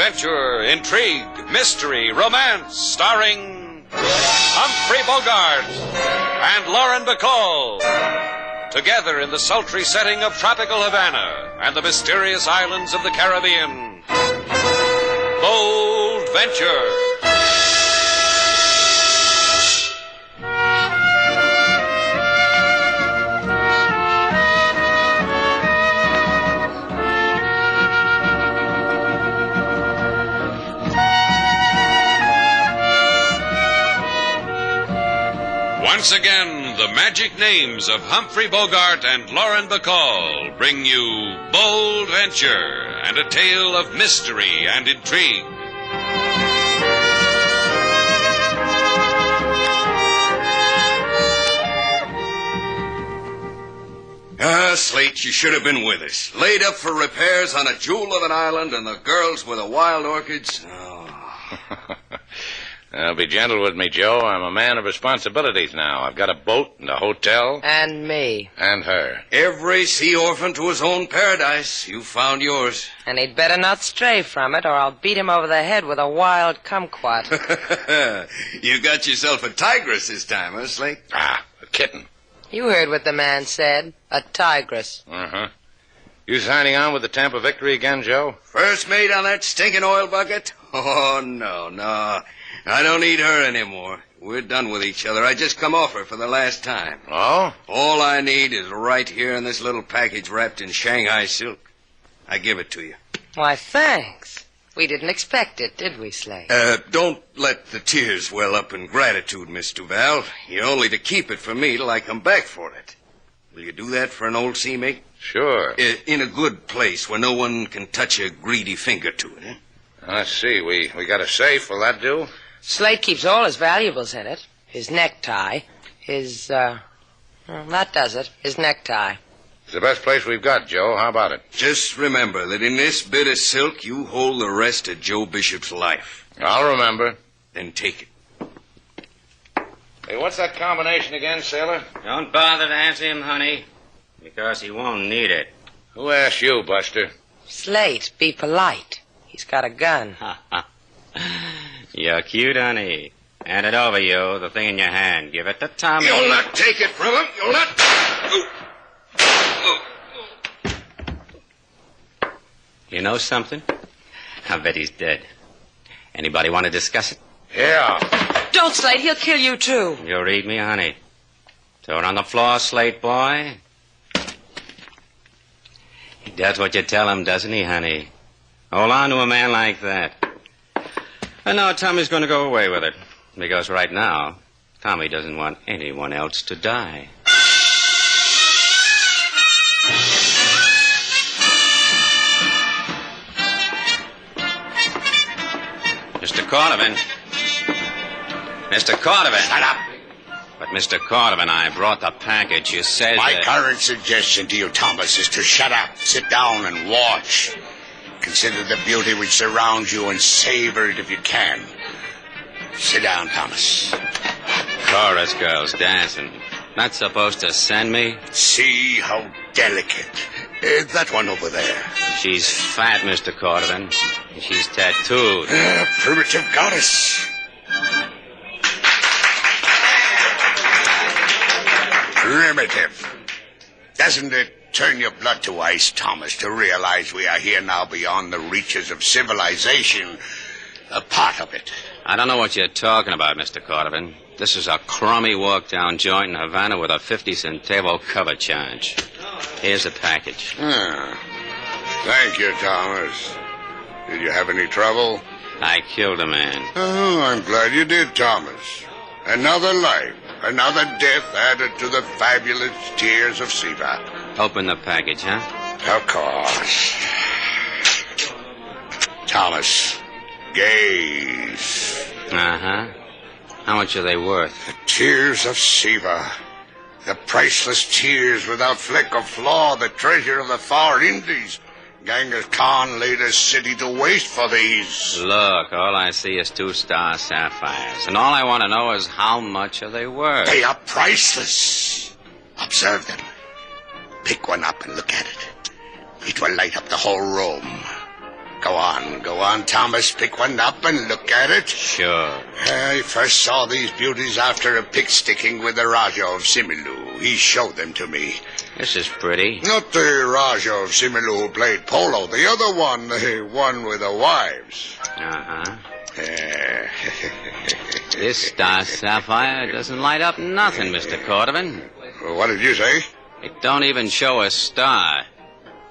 adventure, intrigue, mystery, romance, starring Humphrey Bogart and Lauren Bacall. Together in the sultry setting of tropical Havana and the mysterious islands of the Caribbean. Bold Venture. Once again, the magic names of Humphrey Bogart and Lauren Bacall bring you Bold Venture and a tale of mystery and intrigue. Slate, you should have been with us. Laid up for repairs on a jewel of an island and the girls with the wild orchids. Oh. Be gentle with me, Joe. I'm a man of responsibilities now. I've got a boat and a hotel. And me. And her. Every sea orphan to his own paradise. You found yours. And he'd better not stray from it, or I'll beat him over the head with a wild kumquat. You got yourself a tigress this time, huh, Slate? Ah, a kitten. You heard what the man said. A tigress. Uh-huh. You signing on with the Tampa Victory again, Joe? First mate on that stinking oil bucket? Oh, no. I don't need her anymore. We're done with each other. I just come off her for the last time. Oh? All I need is right here in this little package wrapped in Shanghai silk. I give it to you. Why, thanks. We didn't expect it, did we, Slate? Don't let the tears well up in gratitude, Miss Duval. You're only to keep it for me till I come back for it. Will you do that for an old sea mate? Sure. In a good place where no one can touch a greedy finger to it, eh? Let's see. We got a safe. Will that do? Slate keeps all his valuables in it. His necktie. His, well, that does it. His necktie. It's the best place we've got, Joe. How about it? Just remember that in this bit of silk, you hold the rest of Joe Bishop's life. I'll remember. Then take it. Hey, what's that combination again, sailor? Don't bother to answer him, honey, because he won't need it. Who asked you, Buster? Slate, be polite. He's got a gun. You're cute, honey. Hand it over, you, the thing in your hand. Give it to Tommy. You'll not take it from him. You'll not. You know something? I bet he's dead. Anybody want to discuss it? Yeah. Don't, Slate. He'll kill you, too. You read me, honey. Throw it on the floor, Slate boy. He does what you tell him, doesn't he, honey? Hold on to a man like that. And now Tommy's going to go away with it. Because right now, Tommy doesn't want anyone else to die. Mr. Cordovan. Mr. Cordovan. Shut up. But, Mr. Cordovan, I brought the package. You said My that... current suggestion to you, Thomas, is to shut up, sit down, and watch. Consider the beauty which surrounds you and savor it if you can. Sit down, Thomas. Chorus girls dancing. Not supposed to send me? See how delicate. That one over there. She's fat, Mr. Cordovan. She's tattooed. Primitive goddess. Primitive. Doesn't it turn your blood to ice, Thomas, to realize we are here now beyond the reaches of civilization? A part of it. I don't know what you're talking about, Mr. Cordovan. This is a crummy walk-down joint in Havana with a 50-centavo cover charge. Here's the package. Thank you, Thomas. Did you have any trouble? I killed a man. Oh, I'm glad you did, Thomas. Another life, another death added to the fabulous tears of Siva. Open the package, huh? Of course. Thomas, gaze. Uh-huh. How much are they worth? The tears of Siva. The priceless tears without fleck or flaw, the treasure of the far Indies. Genghis Khan laid a city to waste for these. Look, all I see is 2-star sapphires. And all I want to know is how much are they worth? They are priceless. Observe them. Pick one up and look at it. It will light up the whole room. Go on, Thomas. Pick one up and look at it. Sure. I first saw these beauties after a pick-sticking with the Raja of Similou. He showed them to me. This is pretty. Not the Raja of Similou who played polo. The other one, the one with the wives. Uh-huh. This star sapphire doesn't light up nothing, Mr. Cordovan. What did you say? It don't even show a star.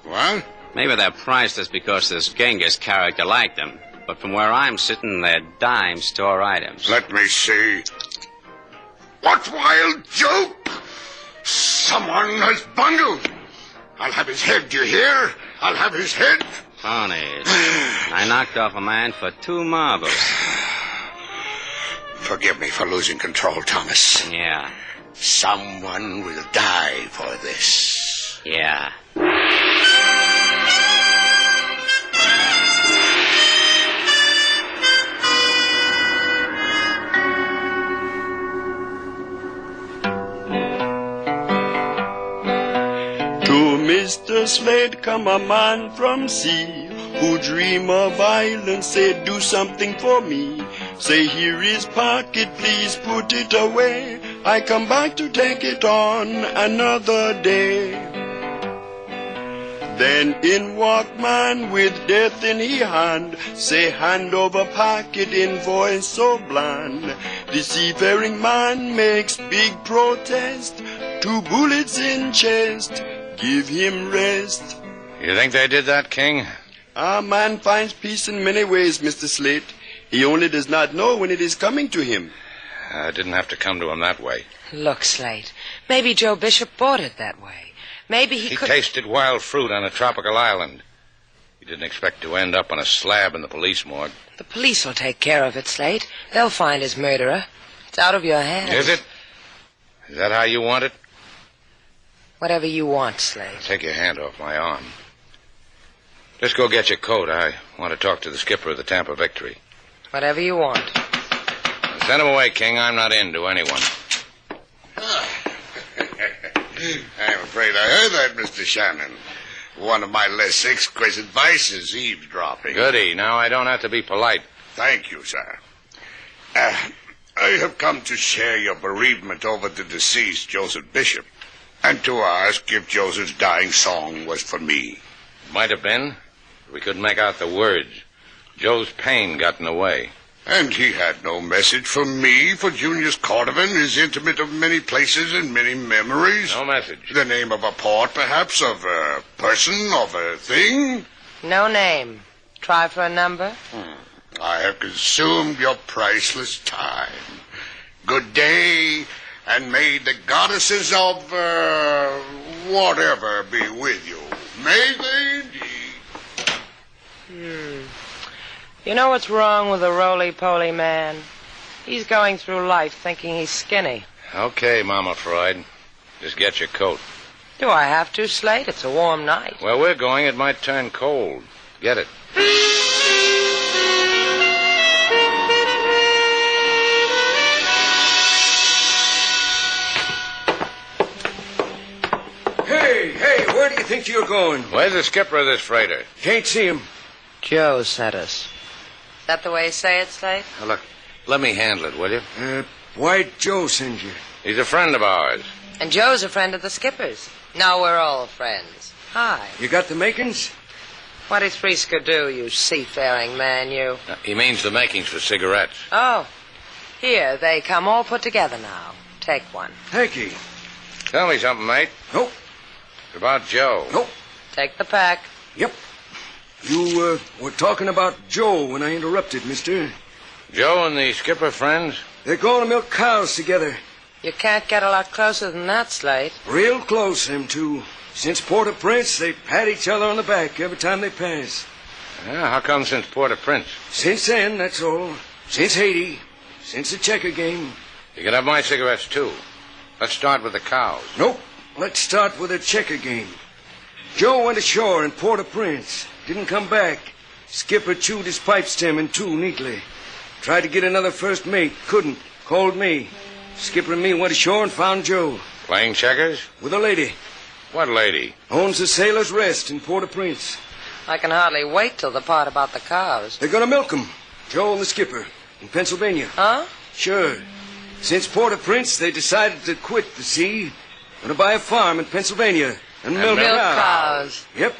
What? Maybe they're priceless because this Genghis character liked them. But from where I'm sitting, they're dime store items. Let me see. What wild joke! Someone has bungled. I'll have his head, do you hear? I'll have his head. Ponies. I knocked off a man for 2 marbles. Forgive me for losing control, Thomas. Yeah. Someone will die for this. Yeah. To Mr. Slade come a man from sea, who dream of island, say do something for me. Say here is pocket, please put it away. I come back to take it on another day. Then in walk man with death in he hand, say hand over pocket in voice so bland. The seafaring man makes big protest, 2 bullets in chest, give him rest. You think they did that, King? A man finds peace in many ways, Mr. Slate. He only does not know when it is coming to him. I didn't have to come to him that way. Look, Slate, maybe Joe Bishop bought it that way. Maybe he could... tasted wild fruit on a tropical island. He didn't expect to end up on a slab in the police morgue. The police will take care of it, Slate. They'll find his murderer. It's out of your hands. Is it? Is that how you want it? Whatever you want, Slate. Take your hand off my arm. Just go get your coat. I want to talk to the skipper of the Tampa Victory. Whatever you want. Send him away, King. I'm not into anyone. I'm afraid I heard that, Mr. Shannon. One of my less exquisite vices, eavesdropping. Goody. Now I don't have to be polite. Thank you, sir. I have come to share your bereavement over the deceased Joseph Bishop, and to ask if Joseph's dying song was for me. Might have been. We couldn't make out the words. Joe's pain got in the way. And he had no message for me, for Junius Cordovan is intimate of many places and many memories. No message. The name of a port, perhaps, of a person, of a thing? No name. Try for a number? I have consumed your priceless time. Good day, and may the goddesses of, whatever be with you. May they indeed. You know what's wrong with a roly-poly man? He's going through life thinking he's skinny. Okay, Mama Freud. Just get your coat. Do I have to, Slate? It's a warm night. Where we're going, it might turn cold. Get it. Hey, where do you think you're going? Where's the skipper of this freighter? Can't see him. Joe sent us. Is that the way you say it, Slate? Now, look, let me handle it, will you? Why'd Joe send you? He's a friend of ours. And Joe's a friend of the skipper's. Now we're all friends. Hi. You got the makings? What is Frisker, you seafaring man, you? He means the makings for cigarettes. Oh. Here, they come all put together now. Take one. Thank you. Tell me something, mate. Nope. It's about Joe. Nope. Take the pack. Yep. You were talking about Joe when I interrupted, mister. Joe and the skipper friends? They're going to milk cows together. You can't get a lot closer than that, Slate. Real close, them two. Since Port-au-Prince, they pat each other on the back every time they pass. Yeah, how come since Port-au-Prince? Since then, that's all. Since Haiti. Since the checker game. You can have my cigarettes, too. Let's start with the cows. Nope. Let's start with the checker game. Joe went ashore in Port-au-Prince. Didn't come back. Skipper chewed his pipe stem in two neatly. Tried to get another first mate. Couldn't. Called me. Skipper and me went ashore and found Joe. Playing checkers? With a lady. What lady? Owns the Sailor's Rest in Port-au-Prince. I can hardly wait till the part about the cows. They're gonna milk 'em. Joe and the skipper in Pennsylvania. Huh? Sure. Since Port-au-Prince, they decided to quit the sea. Gonna buy a farm in Pennsylvania and milk Milk cows. cows. Yep.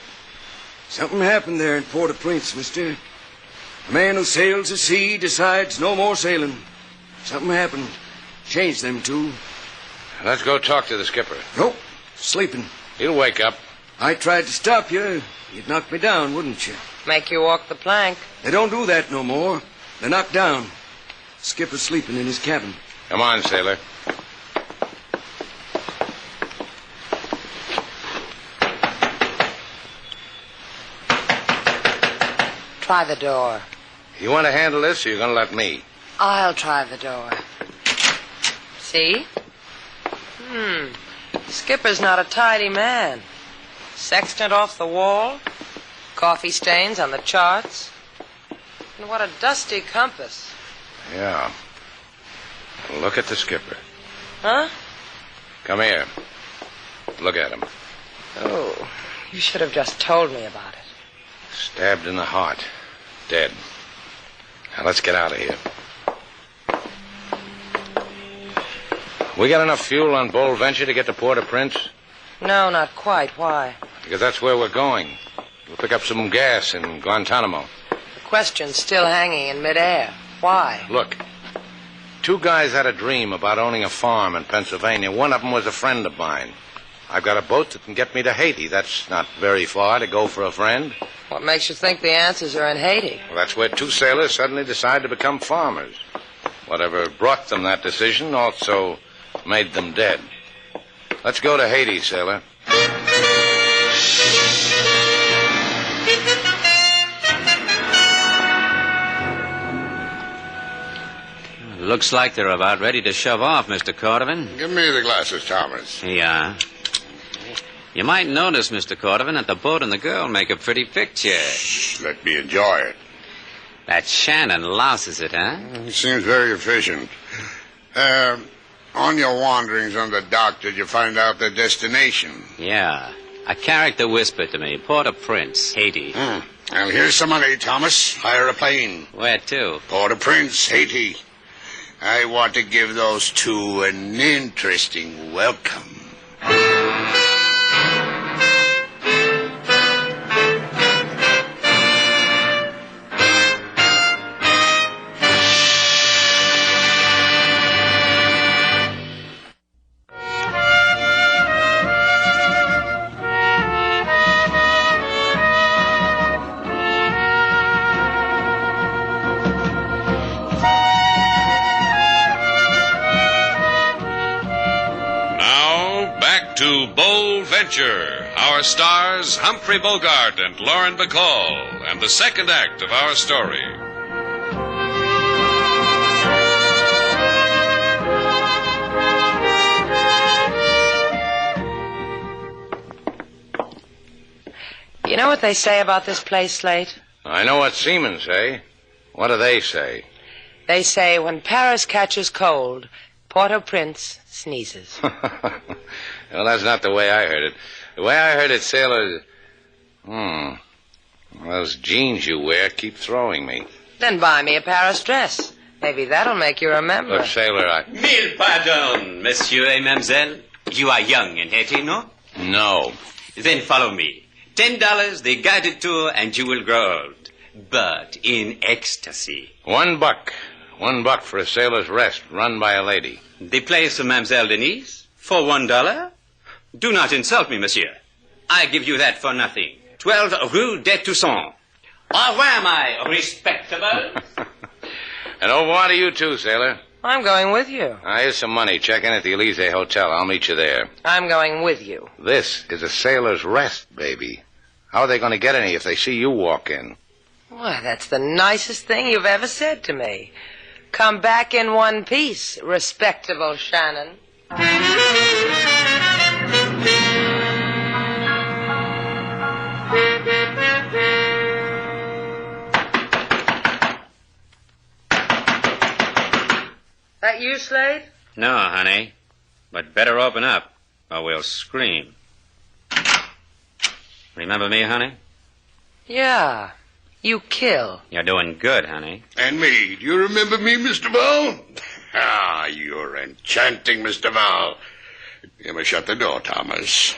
Something happened there in Port-au-Prince, mister. A man who sails the sea decides no more sailing. Something happened. Changed them two. Let's go talk to the skipper. Nope. Sleeping. He'll wake up. I tried to stop you. You'd knock me down, wouldn't you? Make you walk the plank. They don't do that no more. They're knocked down. Skipper's sleeping in his cabin. Come on, sailor. Try the door. You want to handle this, or you're going to let me? I'll try the door. See? Skipper's not a tidy man. Sextant off the wall. Coffee stains on the charts. And what a dusty compass. Yeah. Look at the skipper. Huh? Come here. Look at him. Oh, you should have just told me about it. Stabbed in the heart. Dead. Now, let's get out of here. We got enough fuel on Bold Venture to get to Port-au-Prince? No, not quite. Why? Because that's where we're going. We'll pick up some gas in Guantanamo. The question's still hanging in midair. Why? Look. Two guys had a dream about owning a farm in Pennsylvania. One of them was a friend of mine. I've got a boat that can get me to Haiti. That's not very far to go for a friend. What makes you think the answers are in Haiti? Well, that's where two sailors suddenly decide to become farmers. Whatever brought them that decision also made them dead. Let's go to Haiti, sailor. Looks like they're about ready to shove off, Mr. Cordovan. Give me the glasses, Thomas. Yeah. You might notice, Mr. Cordovan, that the boat and the girl make a pretty picture. Shh, let me enjoy it. That Shannon louses it, huh? He seems very efficient. On your wanderings on the dock, did you find out the destination? Yeah. A character whispered to me, Port-au-Prince, Haiti. Well, here's some money, Thomas. Hire a plane. Where to? Port-au-Prince, Haiti. I want to give those two an interesting welcome. To Bold Venture, our stars Humphrey Bogart and Lauren Bacall, and the second act of our story. You know what they say about this place, Slate? I know what seamen say. What do they say? They say when Paris catches cold, Port-au-Prince sneezes. Well, that's not the way I heard it. The way I heard it, sailor... Those jeans you wear keep throwing me. Then buy me a Paris dress. Maybe that'll make you remember. Look, sailor, I... Mille pardons, monsieur et mademoiselle. You are young in Haiti, no? No. Then follow me. $10, the guided tour, and you will grow old. But in ecstasy. $1. $1 for a sailor's rest, run by a lady. The place of Mademoiselle Denise? For $1? Do not insult me, monsieur. I give you that for nothing. 12 Rue des Toussaint. Au revoir, my respectable. And au revoir to you, too, sailor. I'm going with you. Here's some money. Check in at the Elysee Hotel. I'll meet you there. I'm going with you. This is a sailor's rest, baby. How are they going to get any if they see you walk in? Why, that's the nicest thing you've ever said to me. Come back in one piece, respectable Shannon. That you, Slade? No, honey. But better open up, or we'll scream. Remember me, honey? Yeah, you kill. You're doing good, honey. And me. Do you remember me, Mr. Val? Ah, you're enchanting, Mr. Val. You may shut the door, Thomas.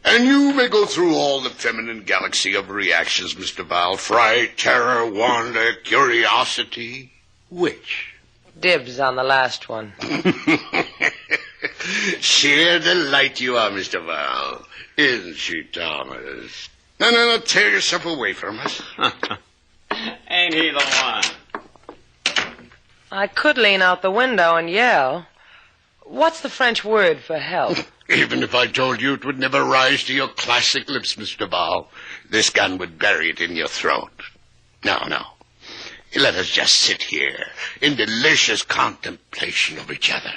And you may go through all the feminine galaxy of reactions, Mr. Val. Fright, terror, wonder, curiosity. Which? Dibs on the last one. Sheer delight you are, Mr. Val. Isn't she, Thomas? No, tear yourself away from us. Ain't he the one? I could lean out the window and yell. What's the French word for help? Even if I told you, it would never rise to your classic lips, Mr. Val. This gun would bury it in your throat. No. Let us just sit here in delicious contemplation of each other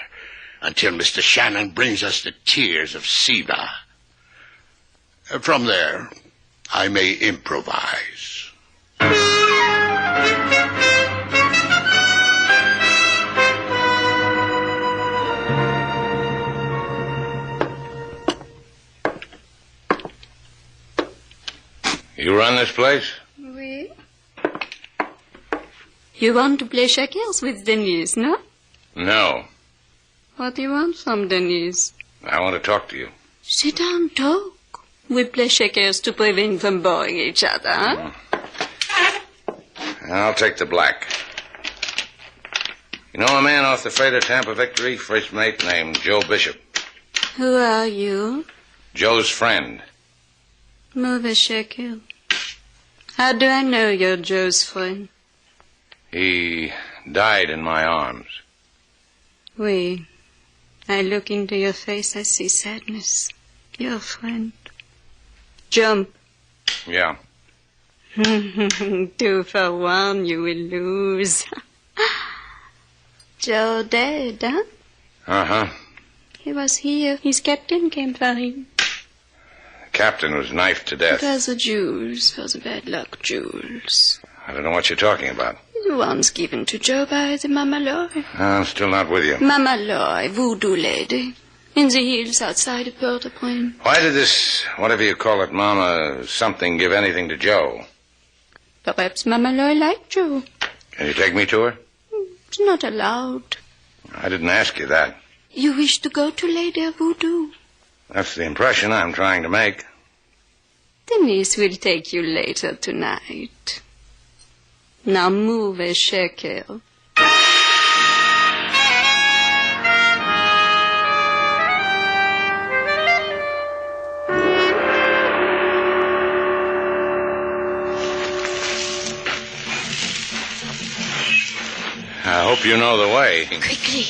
until Mr. Shannon brings us the tears of Siva. From there, I may improvise. You run this place? Oui. You want to play checkers with Denise, no? No. What do you want from Denise? I want to talk to you. Sit down, talk. We play checkers to prevent from boring each other, huh? I'll take the black. You know a man off the freighter Tampa Victory, first mate named Joe Bishop? Who are you? Joe's friend. Move shekel. How do I know you're Joe's friend? He died in my arms. Oui. I look into your face, I see sadness. Your friend. Jump. Yeah. 2 for 1, you will lose. Joe dead, huh? Uh-huh. He was here. His captain came for him. The captain was knifed to It death. was the Jews, for the bad luck Jews. I don't know what you're talking about. The ones given to Joe by the Mama Loy. I'm still not with you. Mama Loy, voodoo lady. In the hills outside of Port-au-Prince. Why did this, whatever you call it, Mama something, give anything to Joe? Perhaps Mama Loy liked Joe. Can you take me to her? It's not allowed. I didn't ask you that. You wish to go to Lady Voodoo? That's the impression I'm trying to make. Denise will take you later tonight. Now move a shekel. I hope you know the way. Quickly.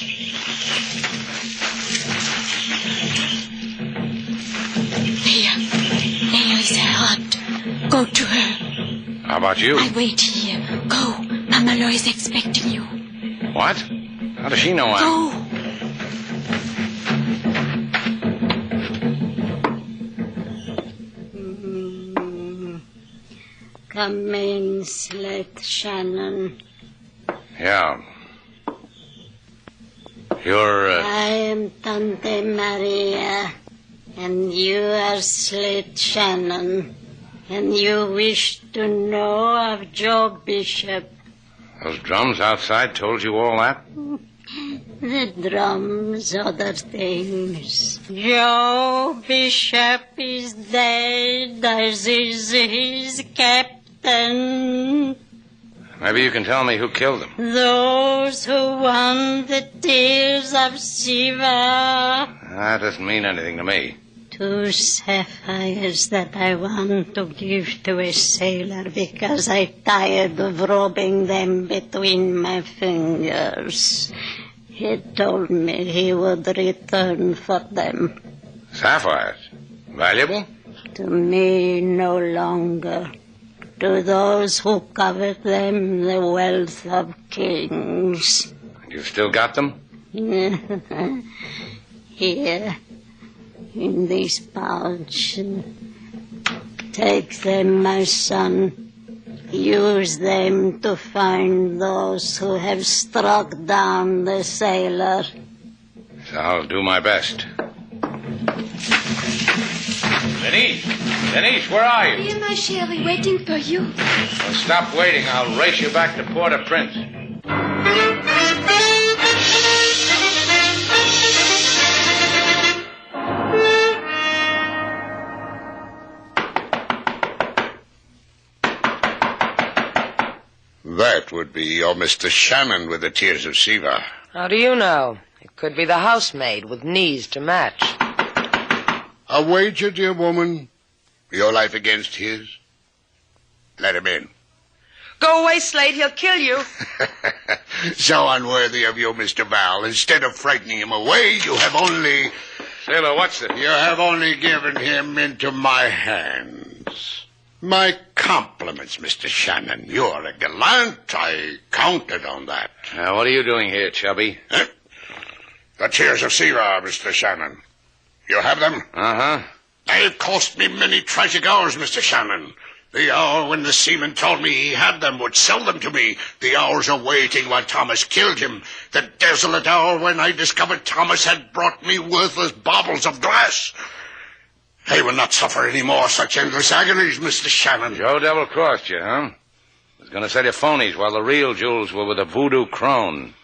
There is her hut. Go to her. How about you? I wait here. Go. Mama Lo is expecting you. What? How does she know I'm... Go. Come in, Slate Shannon. Yeah. You're, I am Tante Maria, and you are Slate Shannon, and you wish to know of Joe Bishop. Those drums outside told you all that? The drums, other things. Joe Bishop is dead, as is his captain. Maybe you can tell me who killed him. Those who won the tears of Siva. That doesn't mean anything to me. 2 sapphires that I want to give to a sailor because I'm tired of rubbing them between my fingers. He told me he would return for them. Sapphires? Valuable? To me, no longer. To those who covet them, the wealth of kings. You've still got them? Here, in this pouch. Take them, my son. Use them to find those who have struck down the sailor. I'll do my best. Denise! Denise, where are you? Here, my chérie, waiting for you. Well, stop waiting. I'll race you back to Port-au-Prince. That would be your Mr. Shannon with the tears of Siva. How do you know? It could be the housemaid with knees to match. A wager, dear woman? Your life against his? Let him in. Go away, Slate. He'll kill you. So unworthy of you, Mr. Val. Instead of frightening him away, you have only... Sailor, what's it? You have only given him into my hands. My compliments, Mr. Shannon. You're a gallant. I counted on that. Now, what are you doing here, Chubby? Huh? The tears of Siva, Mr. Shannon. You have them? Uh-huh. They've cost me many tragic hours, Mr. Shannon. The hour when the seaman told me he had them, would sell them to me. The hours of waiting while Thomas killed him. The desolate hour when I discovered Thomas had brought me worthless baubles of glass. I will not suffer any more such endless agonies, Mr. Shannon. Joe double-crossed you, huh? Was going to sell you phonies while the real jewels were with a voodoo crone,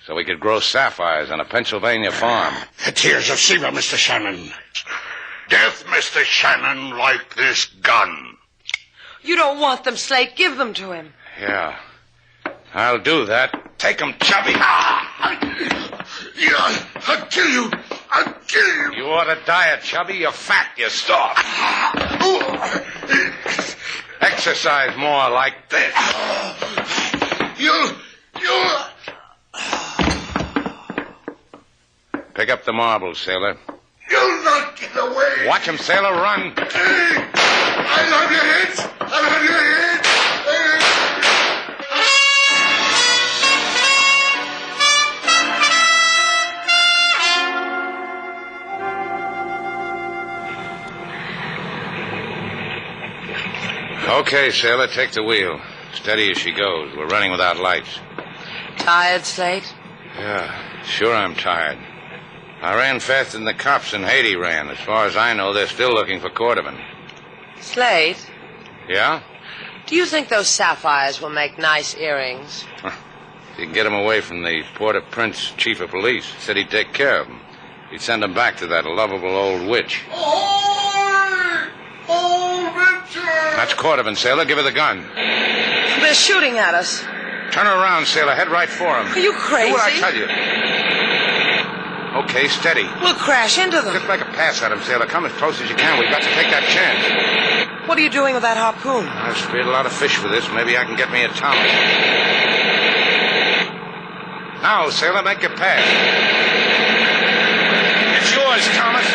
so we could grow sapphires on a Pennsylvania farm. The tears of Siva, Mr. Shannon. Death, Mr. Shannon, like this gun. You don't want them, Slate. Give them to him. Yeah. I'll do that. Take 'em, Chubby. Yeah, I'll kill you. I'll kill you. You ought to diet, Chubby. You're fat. You're starved. Exercise more like this. You... Pick up the marbles, sailor. You'll not get away. Watch 'em, sailor. Run. I'll have your head. I'll have your head. Okay, sailor, take the wheel. Steady as she goes. We're running without lights. Tired, Slate? Yeah, sure I'm tired. I ran faster than the cops in Haiti ran. As far as I know, they're still looking for Cordovan. Slate? Yeah? Do you think those sapphires will make nice earrings? If you can get them away from the Port-au-Prince chief of police, said he'd take care of them. He'd send them back to that lovable old witch. That's Cordovan, sailor. Give her the gun. They're shooting at us. Turn her around, sailor. Head right for him. Are you crazy? Do what I tell you. Okay, steady. We'll crash into them. Just make a pass at him, sailor. Come as close as you can. We've got to take that chance. What are you doing with that harpoon? I've speared a lot of fish for this. Maybe I can get me a Thomas. Now, sailor, make your pass. It's yours, Thomas.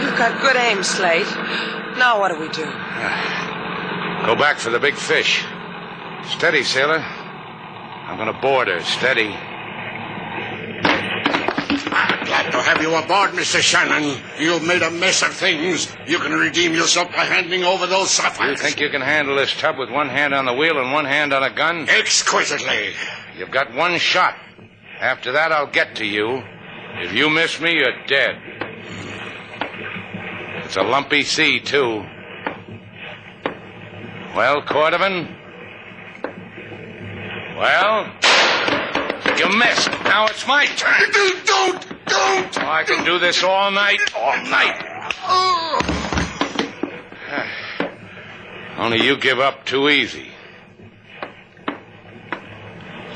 You've got good aim, Slate. Now what do we do? Go back for the big fish. Steady, sailor. I'm going to board her. Steady. I'm glad to have you aboard, Mr. Shannon. You've made a mess of things. You can redeem yourself by handing over those sapphires. You think you can handle this tub with one hand on the wheel and one hand on a gun? Exquisitely. You've got one shot. After that, I'll get to you. If you miss me, you're dead. It's a lumpy sea, too. Well, Cordovan? Well? You missed. Now it's my turn. Don't! Oh, I can do this all night. All night. Only you give up too easy.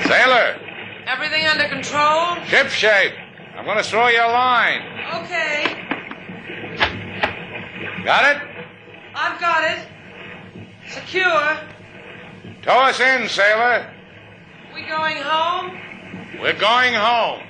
Sailor! Everything under control? Ship shape. I'm going to throw you a line. Okay. Got it? I've got it. Secure. Tow us in, sailor. We going home? We're going home.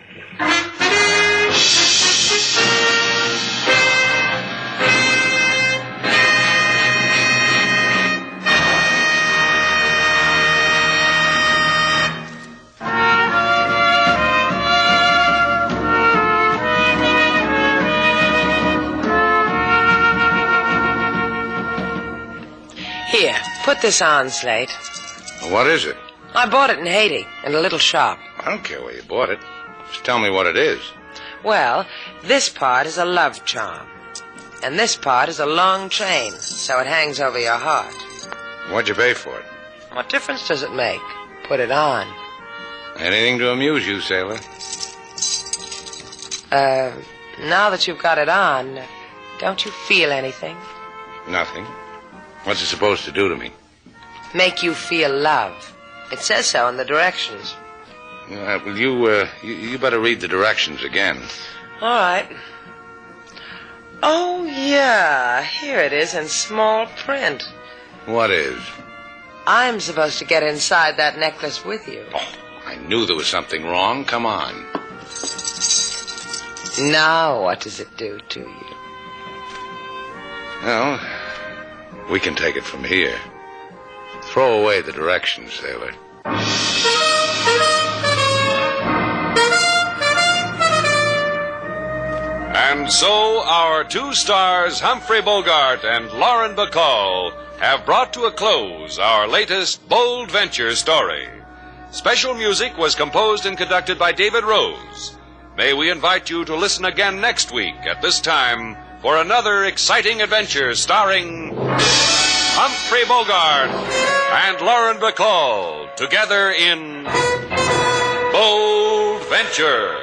Here, put this on, Slate. What is it? I bought it in Haiti, in a little shop. I don't care where you bought it. Just tell me what it is. Well, this part is a love charm. And this part is a long chain, so it hangs over your heart. What'd you pay for it? What difference does it make? Put it on. Anything to amuse you, sailor? Now that you've got it on, don't you feel anything? Nothing. What's it supposed to do to me? Make you feel love. It says so in the directions. Well, you better read the directions again. All right. Oh, yeah. Here it is in small print. What is? I'm supposed to get inside that necklace with you. Oh, I knew there was something wrong. Come on. Now what does it do to you? Well, we can take it from here. Throw away the directions, sailor. And so our two stars, Humphrey Bogart and Lauren Bacall, have brought to a close our latest bold venture story. Special music was composed and conducted by David Rose. May we invite you to listen again next week at this time for another exciting adventure starring Humphrey Bogart and Lauren Bacall together in Bold Venture.